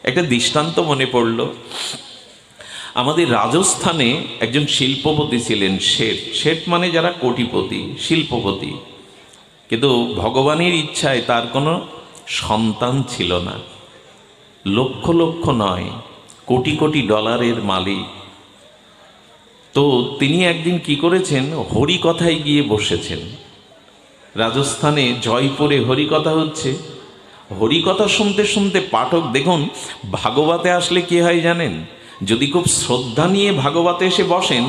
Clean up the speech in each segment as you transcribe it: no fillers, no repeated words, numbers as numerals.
একটা দৃষ্টান্ত মনে পড়ল। আমাদের রাজস্থানে একজন শিল্পপতি ছিলেন, শেঠ। শেঠ মানে যারা কোটিপতি, শিল্পপতি। কিন্তু ভগবানের ইচ্ছায় তার কোনো সন্তান ছিল না। লক্ষ লক্ষ নয়, কোটি কোটি ডলারের মালিক। তো তিনি একদিন কি করেছেন, হরিকথায় গিয়ে বসেছেন। রাজস্থানে জয়পুরে হরিকথা হচ্ছে। হরিকথা শুনতে শুনতে পাঠক, দেখুন ভাগবতে আসলে কি হয় জানেন, যদি খুব শ্রদ্ধা নিয়ে ভাগবতে এসে বসেন,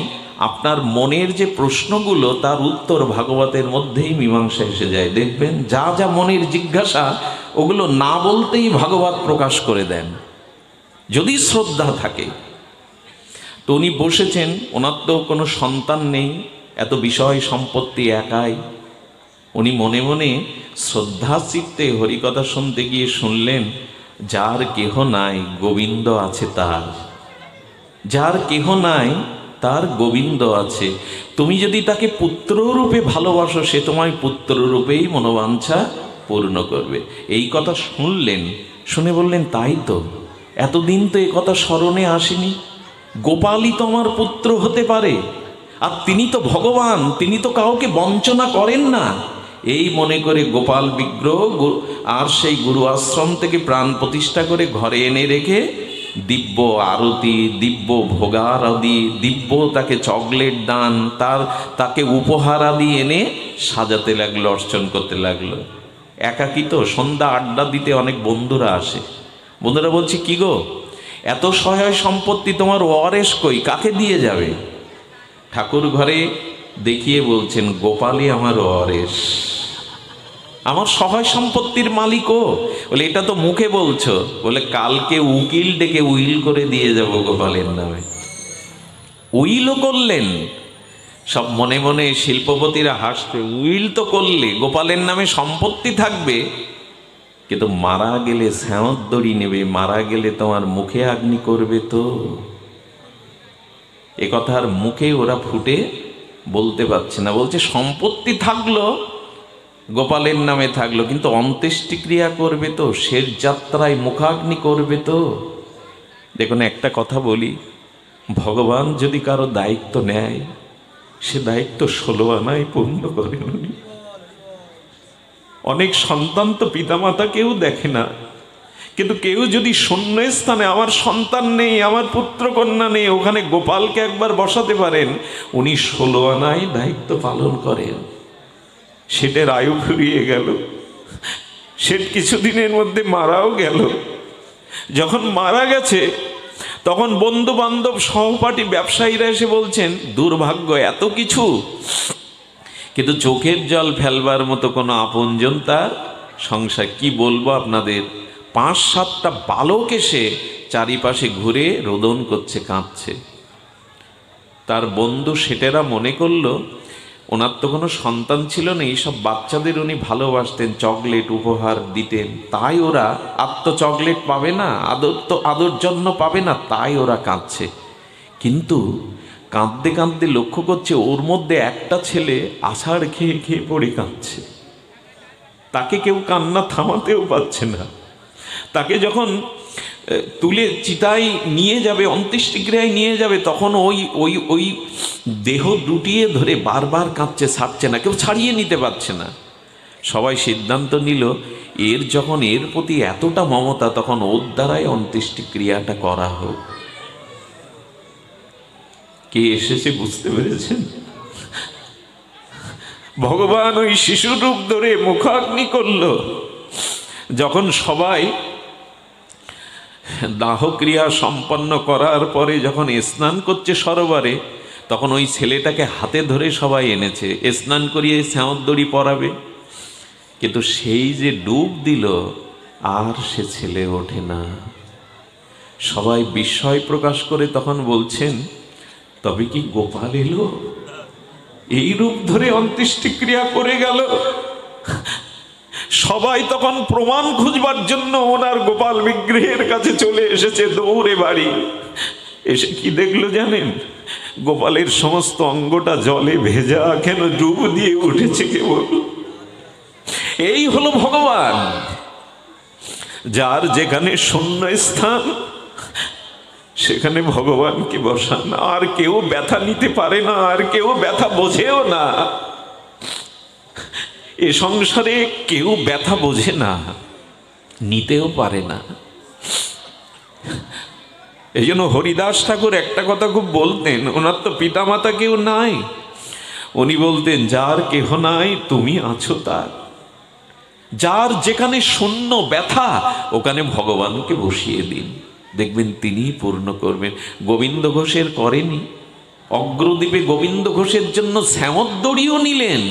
আপনার মনের যে প্রশ্নগুলো তার উত্তর ভাগবতের মধ্যেই মীমাংসা এসে যায়। দেখবেন যা যা মনের জিজ্ঞাসা ওগুলো না বলতেই ভাগবত প্রকাশ করে দেন, যদি শ্রদ্ধা থাকে। তো উনি বসেছেন, ওনার তো কোনো সন্তান নেই, এত বিষয় সম্পত্তি একাই। উনি মনে মনে শ্রদ্ধা চিত্তে হরিকথা শুনতে গিয়ে শুনলেন, যার কেহ নাই গোবিন্দ আছে তার, যার কেহ নাই তার গোবিন্দ আছে। তুমি যদি তাকে পুত্ররূপে ভালোবাসো, সে তোমায় পুত্ররূপেই মনোবাঞ্ছা পূর্ণ করবে। এই কথা শুনলেন, শুনে বললেন, তাই তো, এতদিন তো এ কথা স্মরণে আসেনি। গোপালই তো আমার পুত্র হতে পারে, আর তিনি তো ভগবান, তিনি তো কাউকে বঞ্চনা করেন না। এই মনে করে গোপাল বিগ্রহ আর সেই গুরু আশ্রম থেকে প্রাণ প্রতিষ্ঠা করে ঘরে এনে রেখে দিব্য আরতি, দিব্য ভোগারাদি, দিব্য তাকে চকলেট দান, তাকে উপহার আদি এনে সাজাতে লাগলো, অর্চন করতে লাগলো। একাকী তো, সন্ধ্যা আড্ডা দিতে অনেক বন্ধুরা আসে। বন্ধুরা বলছে, কি গো, এত সহায় সম্পত্তি তোমার ওয়ারেস কই, কাকে দিয়ে যাবে? ঠাকুর ঘরে দেখিয়ে বলছেন, গোপালই আমার ওয়ারেস, আমার সহায় সম্পত্তির মালিকও। বলে, এটা তো মুখে বলছো। বলে, কালকে উকিল ডেকে উইল করে দিয়ে যাব গোপালের নামে। উইলও করলেন, সব মনে মনে শিল্পপতিরা হাসবে। উইল তো করলে গোপালের নামে সম্পত্তি থাকবে, কিন্তু মারা গেলে স্যাঁত দড়ি নেবে, মারা গেলে তোমার মুখে আগ্নি করবে। তো এ কথার মুখে ওরা ফুটে বলতে পারছে না। বলছে, সম্পত্তি থাকলো, গোপালের নামে থাকলো, কিন্তু অন্ত্যেষ্টিক্রিয়া করবে তো, শেষ যাত্রায় মুখাগ্নি করবে তো। দেখুন, একটা কথা বলি, ভগবান যদি কারো দায়িত্ব নেয়, সে দায়িত্ব 16 আনায় পূর্ণ করেন উনি। অনেক সন্তান তো পিতামাতা কেউ দেখে না, কিন্তু কেউ যদি শূন্য স্থানে, আমার সন্তান নেই, আমার পুত্র কন্যা নেই, ওখানে গোপালকে একবার বসাতে পারেন, উনি 16 আনায় দায়িত্ব পালন করেন। সেটের আয়ু ফুরিয়ে গেল, সেট কিছুদিনের মধ্যে মারাও গেল। যখন মারা গেছে, তখন বন্ধু বান্ধব সহপাঠী ব্যবসায়ীরা এসে বলছেন, দুর্ভাগ্য, এত কিছু, কিন্তু চোখের জল ফেলবার মতো কোনো আপনজন তার সংসার। কি বলবো আপনাদের, 5-7টা বালক এসে চারিপাশে ঘুরে রোদন করছে, কাঁদছে। তার বন্ধু সেটেরা মনে করলো, ওনার তো কোনো সন্তান ছিল না, এইসব বাচ্চাদের উনি ভালোবাসতেন, চকলেট উপহার দিতেন, তাই ওরা আর তো চকলেট পাবে না, আদর জন্য পাবে না, তাই ওরা কাঁদছে। কিন্তু কাঁদতে কাঁদতে লক্ষ্য করছে, ওর মধ্যে একটা ছেলে আষাঢ় খেয়ে খেয়ে পড়ে কাঁদছে। তাকে কেউ কান্না থামাতেও পারছে না। তাকে যখন তুলে চিতায় নিয়ে যাবে, অন্ত্যেষ্টিক্রিয়ায় নিয়ে যাবে, তখন ওই দেহ দুটিয়ে ধরে বারবার কাঁদছে, ছাড়ছে না, কেউ ছাড়িয়ে নিতে পারছে না। সবাই সিদ্ধান্ত নিল, এর যখন এর প্রতি এতটা মমতা, তখন ওর দ্বারাই অন্ত্যেষ্টিক্রিয়াটা করা হোক। কে এসেছে বুঝতে পেরেছেন? ভগবান ওই শিশু রূপ ধরে মুখাগ্নি করল। যখন সবাই দাহক্রিয়া সম্পন্ন করার পরে যখন স্নান করছে সরোবরে, তখন ওই ছেলেটাকে হাতে ধরে সবাই এনেছে, স্নান করিয়ে স্যাঁত দড়ি পরাবে। কিন্তু সেই যে ডুব দিল, আর সে ছেলে ওঠে না। সবাই বিস্ময় প্রকাশ করে তখন বলছেন, তবে কি গোপাল এলো, এই রূপ ধরে অন্ত্যেষ্টিক্রিয়া করে গেল? সবাই তখন প্রমাণ খুঁজবার জন্য ওনার গোপাল বিগ্রহের কাছে চলে এসেছে দৌড়ে বাড়ি। এসে কি দেখলো জানেন? গোপালের সমস্ত অঙ্গটা জলে ভেজা, কেন ডুব দিয়ে উঠেছে কেবল। এই হলো ভগবান। যার যেখানে শূন্য স্থান সেখানে ভগবানকে বসান। আর কেউ ব্যথা নিতে পারে না, আর কেউ ব্যথা বোঝেও না। এ সংসারে কেউ ব্যথা বোঝে না, নিতেও পারে না। এই জন্য হরিদাস ঠাকুর একটা কথা খুব বলতেন, ওনার তো পিতামাতা কেউ নাই, উনি বলতেন যার কেহ নাই তুমি আছো তার। যার যেখানে শূন্য ব্যথা ওখানে ভগবানকে বসিয়ে দিন, দেখবেন তিনিই পূর্ণ করবেন। গোবিন্দ ঘোষের করেনি? অগ্রদ্বীপে গোবিন্দ ঘোষের জন্য শ্যামদ্দড়িও নিলেন।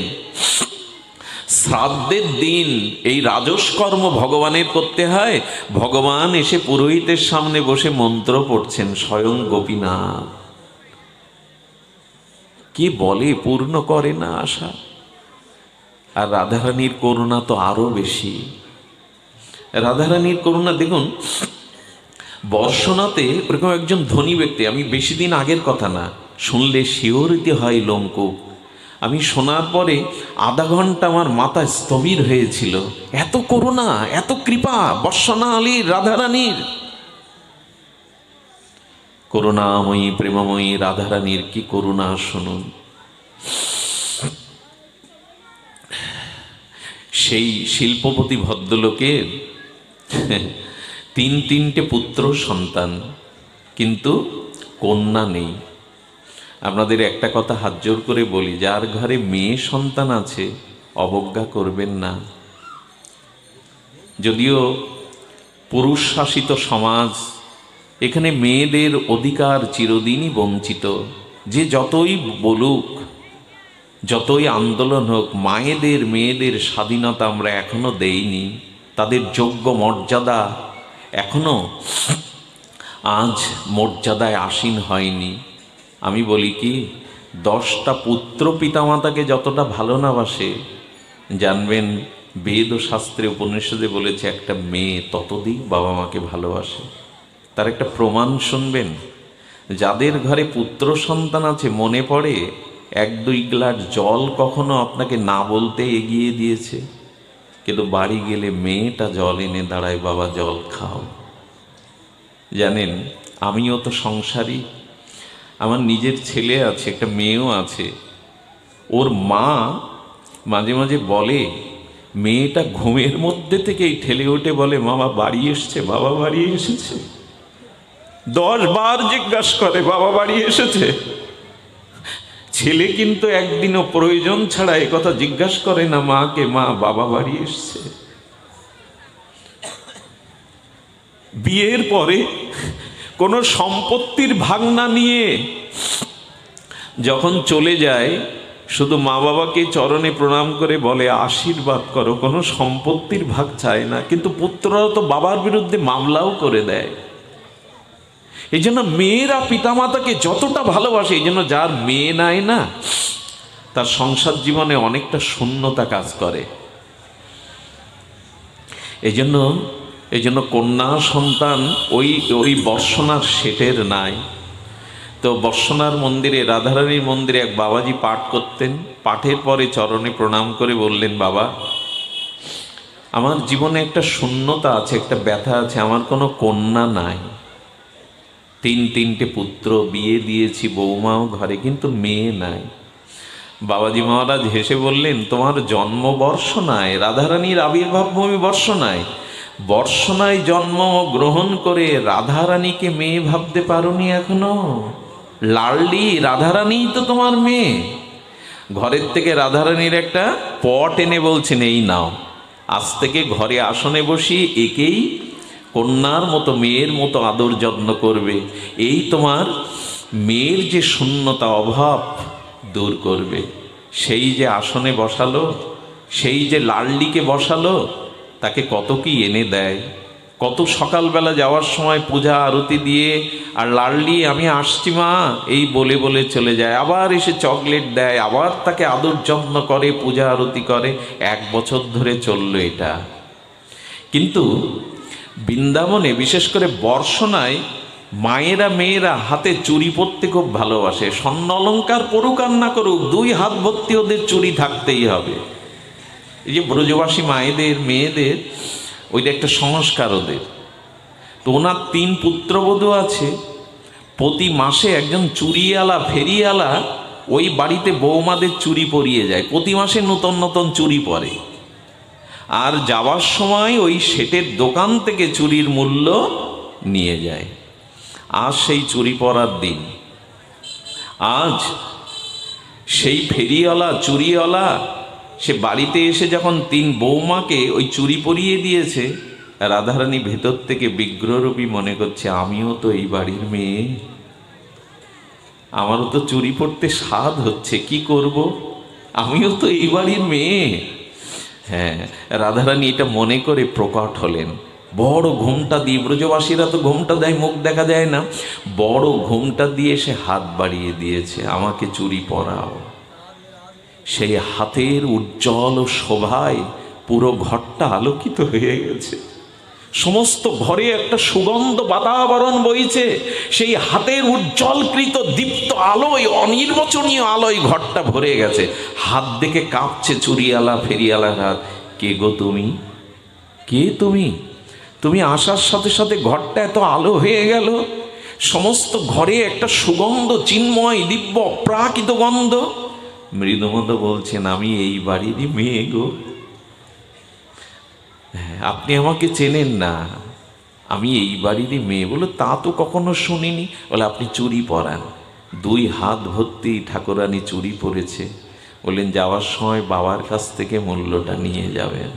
শ্রাদ্ধের দিন এই রাজস্কর্ম ভগবানের করতে হয়, ভগবান এসে পুরোহিতের সামনে বসে মন্ত্র পড়ছেন, স্বয়ং গোপীনাথ। কি বলে, পূর্ণ করে না আশা। আর রাধারানীর করুণা তো আরো বেশি। রাধারানীর করুণা দেখুন, বর্ষনাতে ওরকম একজন ধনী ব্যক্তি, আমি বেশি দিন আগের কথা না, শুনলে শিহরিত হয় লোমকূপ। আমি শোনার পরে আধা ঘন্টা আমার মাথা স্থবির হয়েছিল। এত করুণা, এত কৃপা বর্ষনা আলীর, রাধারানীর। করুণাময়ী প্রেমময়ী রাধারানীর কি করুণা শুনুন। সেই শিল্পপতি ভদ্রলোকের তিনটে পুত্র সন্তান, কিন্তু কন্যা নেই। আপনাদের একটা কথা হাত জোর করে বলি, যার ঘরে মেয়ে সন্তান আছে অবজ্ঞা করবেন না। যদিও পুরুষ শাসিত সমাজ, এখানে মেয়েদের অধিকার চিরদিনই বঞ্চিত। যে যতই বলুক, যতই আন্দোলন হোক, মায়েদের মেয়েদের স্বাধীনতা আমরা এখনো দেইনি। তাদের যোগ্য মর্যাদা এখনো আজ মর্যাদায় আসীন হয়নি। আমি বলি কি, 10টা পুত্র পিতামাতাকে যতটা ভালো না বাসে, জানবেন বেদ ও শাস্ত্রে উপনিষদে বলেছে একটা মেয়ে ততোধিক বাবা মাকে ভালোবাসে। তার একটা প্রমাণ শুনবেন। যাদের ঘরে পুত্র সন্তান আছে, মনে পড়ে 1-2 গ্লাস জল কখনো আপনাকে না বলতে এগিয়ে দিয়েছে, কিন্তু বাড়ি গেলে মেয়েটা জল এনে দাঁড়ায়, বাবা জল খাও। জানেন, আমিও তো সংসারী, আমার নিজের ছেলে আছে, একটা মেয়েও আছে। ওর মা মাঝে মাঝে বলে, মেয়েটা ঘুমের মধ্যে থেকেই ঠেলে উঠে বলে, মামা বাড়ি এসছে, বাবা বাড়ি এসেছে। 10 বার জিজ্ঞাসা করে, বাবা বাড়ি এসেছে। ছেলে কিন্তু একদিনও প্রয়োজন ছাড়া এ কথা জিজ্ঞাসা করে না মাকে, মা বাবা বাড়ি এসছে। বিয়ের পরে কোনো সম্পত্তির ভাগ না নিয়ে যখন চলে যায়, শুধু মা বাবাকে চরণে প্রণাম করে বলে আশীর্বাদ করো, কোনো সম্পত্তির ভাগ চায় না। কিন্তু পুত্ররা তো বাবার বিরুদ্ধে মামলাও করে দেয়। এই জন্য মেয়েরা পিতামাতাকে যতটা ভালোবাসে, এই জন্য যার মেয়ে নাই না, তার সংসার জীবনে অনেকটা শূন্যতা কাজ করে। এই জন্য কন্যা সন্তান ওই বর্ষনার শেঠের নাই। তো বর্ষনার মন্দিরে, রাধারানীর মন্দিরে এক বাবাজি পাঠ করতেন। পাঠের পরে চরণে প্রণাম করে বললেন, বাবা আমার জীবনে একটা শূন্যতা আছে, একটা ব্যথা আছে, আমার কোনো কন্যা নাই। 3টে পুত্র, বিয়ে দিয়েছি, বৌমাও ঘরে, কিন্তু মেয়ে নাই। বাবাজি মহারাজ হেসে বললেন, তোমার জন্ম বর্ষনায়, রাধারানীর আবির্ভাব ভূমি বর্ষনায়, বর্ষনায় জন্ম গ্রহণ করে রাধারানীকে মেয়ে ভাবতে পারোনি এখনো? লাডলি রাধারানী তো তোমার মেয়ে। ঘরের থেকে রাধারানীর একটা পট এনে বলছেন, এই নাও, আজ থেকে ঘরে আসনে বসিয়ে একেই কন্যার মতো, মেয়ের মতো আদর যত্ন করবে। এই তোমার মেয়ের যে শূন্যতা, অভাব দূর করবে। সেই যে আসনে বসালো, সেই যে লাডলিকে বসালো, তাকে কত কি এনে দেয়। কত সকালবেলা যাওয়ার সময় পূজা আরতি দিয়ে, আর লাডলি আমি আসছি মা এই বলে বলে চলে যায়, আবার এসে চকলেট দেয়, আবার তাকে আদর যত্ন করে, পূজা আরতি করে। 1 বছর ধরে চললো এটা। কিন্তু বৃন্দাবনে, বিশেষ করে বর্ষনায়, মায়েরা মেয়েরা হাতে চুড়ি পরতে খুব ভালোবাসে। স্বর্ণ অলঙ্কার পড়ুক আর না করুক, 2 হাত ভর্তি ওদের চুড়ি থাকতেই হবে। এই যে ব্রজবাসী মায়েদের, মেয়েদের ওইটা একটা সংস্কার ওদের। তো ওনার 3 পুত্রবধূ আছে, প্রতি মাসে একজন চুরিওয়ালা ফেরিওয়ালা ওই বাড়িতে বৌমাদের চুরি পরিয়ে যায়, প্রতি মাসে নতুন নতুন চুরি পরে, আর যাওয়ার সময় ওই শেঠের দোকান থেকে চুরির মূল্য নিয়ে যায়। আজ সেই চুরি পরার দিন। আজ সেই ফেরিওয়ালা চুরিওয়ালা সে বাড়িতে এসে যখন 3 বৌমাকে ওই চুরি পরিয়ে দিয়েছে, রাধারানী ভেতর থেকে বিগ্রহরূপী মনে করছে, আমিও তো এই বাড়ির মেয়ে, আমারও তো চুরি পড়তে স্বাদ হচ্ছে, কি করব, আমিও তো এই বাড়ির মেয়ে। হ্যাঁ, রাধারানী এটা মনে করে প্রকট হলেন। বড় ঘুমটা দিয়ে, ব্রজবাসীরা তো ঘুমটা দেয়, মুখ দেখা যায় না, বড় ঘুমটা দিয়ে সে হাত বাড়িয়ে দিয়েছে, আমাকে চুরি পরাও। সেই হাতের উজ্জ্বল শোভায় পুরো ঘরটা আলোকিত হয়ে গেছে। সমস্ত ঘরে একটা সুগন্ধ বাতাবরণ বইছে, সেই হাতের উজ্জ্বলকৃত দীপ্ত আলোয়, অনির্বচনীয় আলোয় ঘরটা ভরে গেছে। হাত দেখে কাঁপছে চুরিওয়ালা ফেরিওয়ালার হাত। কে গো তুমি? কে তুমি? তুমি আসার সাথে সাথে ঘরটা এত আলো হয়ে গেল, সমস্ত ঘরে একটা সুগন্ধ, চিন্ময় দিব্য অপ্রাকৃত গন্ধ। মৃদুমন্দ বলছেন, আমি এই বাড়িরই মেয়ে গো, আপনি আমাকে চেনেন না, আমি এই বাড়িরই মেয়ে। বলে, তা তো কখনো শুনিনি। বলে, আপনি চুরি পরান। 2 হাত ভর্তি ঠাকুরানী চুরি পরেছে। বললেন, যাওয়ার সময় বাবার কাছ থেকে মূল্যটা নিয়ে যাবেন।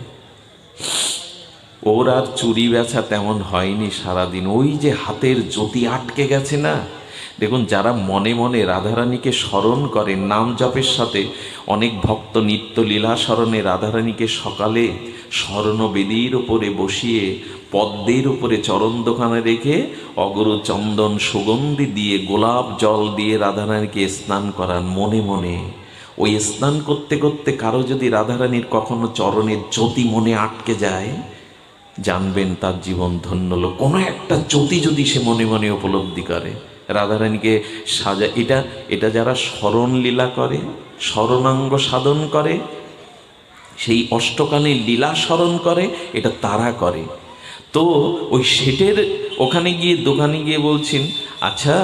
ওর আর চুরি বেচা তেমন হয়নি সারাদিন। ওই যে হাতের জ্যোতি আটকে গেছে না। দেখুন, যারা মনে মনে রাধারানীকে স্মরণ করেন, নাম জপের সাথে, অনেক ভক্ত নিত্য লীলা স্মরণে রাধারানীকে সকালে স্বর্ণবেদীর ওপরে বসিয়ে পদ্মের উপরে চরণ দোকানে রেখে অগরু চন্দন সুগন্ধি দিয়ে গোলাপ জল দিয়ে রাধারানীকে স্নান করান মনে মনে। ওই স্নান করতে করতে কারো যদি রাধারানীর কখনো চরণের জ্যোতি মনে আটকে যায়, জানবেন তার জীবন ধন্য হলো। কোনো একটা জ্যোতি যদি সে মনে মনে উপলব্ধি করে, রাধারানীকে সাজা, এটা যারা স্মরণ লীলা করে, স্মরণাঙ্গ সাধন করে, সেই অষ্টকালীন লীলা স্মরণ করে, এটা তারা করে। তো ওই শেঠের ওখানে গিয়ে, দোকানে গিয়ে বলছেন, আচ্ছা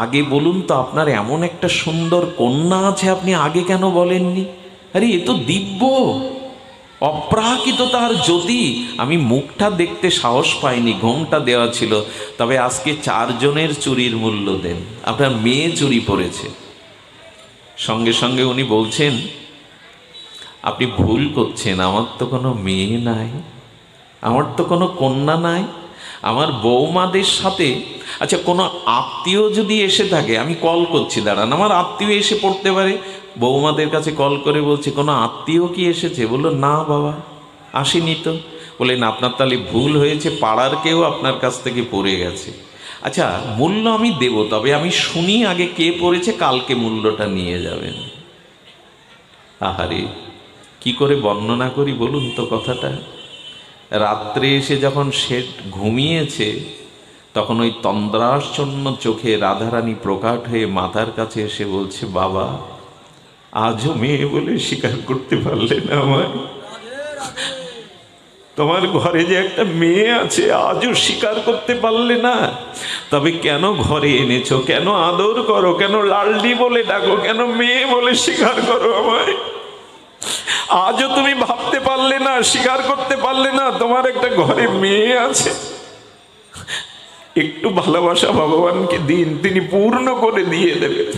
আগে বলুন তো, আপনার এমন একটা সুন্দর কন্যা আছে, আপনি আগে কেন বলেননি? আরে এ তো দিব্য অপ্রাকৃত তার জ্যোতি। আমি মুখটা দেখতে সাহস পাইনি, ঘোমটা দেওয়া ছিল। তবে আজকে 4 জনের চুরির মূল্য দেন, আপনার মেয়ে চুরি পড়েছে। সঙ্গে সঙ্গে উনি বলছেন, আপনি ভুল করছেন, আমার তো কোনো মেয়ে নাই, আমার তো কোনো কন্যা নাই। আমার বৌমাদের সাথে, আচ্ছা কোনো আত্মীয় যদি এসে থাকে, আমি কল করছি, দাঁড়ান, আমার আত্মীয় এসে পড়তে পারে। বৌমাদের কাছে কল করে বলছে, কোনো আত্মীয় কি এসেছে? বললো, না বাবা, আসেনি তো। বললেন, আপনার তাহলে ভুল হয়েছে, পাড়ার কেউ আপনার কাছ থেকে পড়ে গেছে। আচ্ছা মূল্য আমি দেব, তবে আমি শুনি আগে কে পড়েছে, কালকে মূল্যটা নিয়ে যাবেন। আহারে, কি করে বর্ণনা করি বলুন তো কথাটা। রাত্রে এসে যখন শেঠ ঘুমিয়েছে, তখন ওই তন্দ্রাচ্ছন্ন চোখে রাধারানী প্রকাট হয়ে মাতার কাছে এসে বলছে, বাবা আজও মেয়ে বলে স্বীকার করতে পারলে না আমায়? তোমার ঘরে যে একটা মেয়ে আছে, আজও স্বীকার করতে পারলে না? তবে কেন ঘরে এনেছো, কেন আদর করো, কেন লালডি বলে ডাকো, কেন মেয়ে বলে স্বীকার করো আমায়? আজও তুমি ভাবতে পারলে না, স্বীকার করতে পারলে না তোমার একটা ঘরে মেয়ে আছে? একটু ভালোবাসা ভগবানকে দিন, তিনি পূর্ণ করে দিয়ে দেবেন।